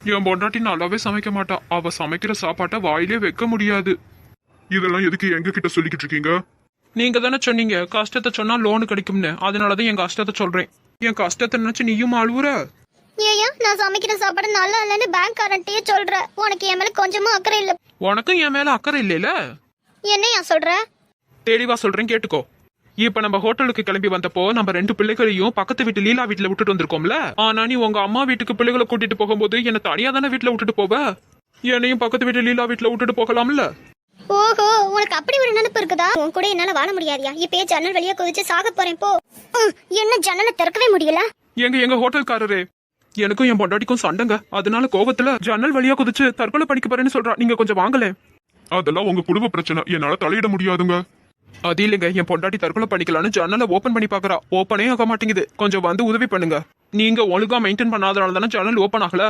என் பொண்டாட்டி நல்லாவே சமைக்க மாட்டா. அவ சமைக்கிற சாப்பாட்டை வாயிலே வைக்க முடியாது. இதெல்லாம் எதுக்கு எங்க கிட்ட சொல்லிக்கிட்டு இருக்கீங்க? நீங்க தானே சொன்னீங்க கஷ்டத்தை சொன்னா லோனு கிடைக்கும்னு. அதனாலதான் என் கஷ்டத்தை சொல்றேன். என் கஷ்டத்தை நினைச்சு நீயும் அழுவுற. ஏயா நான் சமைக்கிற சாப்பாடு நல்லா இல்லைன்னு பேங்க் காரண்டையே சொல்ற. உனக்கு என் மேல கொஞ்சமா அக்கறை இல்ல. உனக்கும் என் மேல அக்கறை இல்லைல? என்னையா சொல்ற? தெளிவா சொல்றேன் கேட்டுக்கோ. இப்ப நம்ம ஹோட்டலுக்கு கிளம்பி வந்தப்போ நம்ம 2 பிள்ளைகளையும் பக்கத்து வீட்டு லீலா வீட்டுல விட்டுட்டு வந்திருக்கோம்ல. ஆனா நீ உங்க அம்மா வீட்டுக்கு பிள்ளைகளை கூட்டிட்டு போகும்போது என்ன தனியா தானே வீட்டுல விட்டுட்டு போவ. என்னையும் பக்கத்து வீட்டு லீலா வீட்டுல விட்டுட்டு போகலாம்ல. ஓஹோ, உனக்கு அப்படி ஒரு நினைப்பு இருக்குதா? உன் கூட என்னால வாழ முடியாதியா? இப்பயே ஜன்னல் வழியா குதிச்சு சாக போறேன் போ. என்ன ஜன்னலை திறக்கவே முடியல? எங்க ஹோட்டல்காரரே, எனக்கும் என் பொண்டாட்டிக்கும் சண்டைங்க. அதனால கோபத்துல ஜன்னல் வழியா குதிச்சு தற்கொலை படிக்க போறேன்னு சொல்றா. நீங்க கொஞ்சம் வாங்கல. அதெல்லாம் உங்க குடும்ப பிரச்சனை, என்னால தலையிட முடியாதுங்க. அது இல்லைங்க, என் பொண்டாட்டி தற்கொலை பண்ணிக்கலான்னு ஜன்னலை ஓபன் பண்ணி பாக்குறா. ஓப்பனே ஆக மாட்டேங்குது. கொஞ்சம் வந்து உதவி பண்ணுங்க. நீங்க ஒழுங்கா மெயின்டைன் பண்ணாதனால தானே ஜன்னல் ஓப்பன் ஆகல.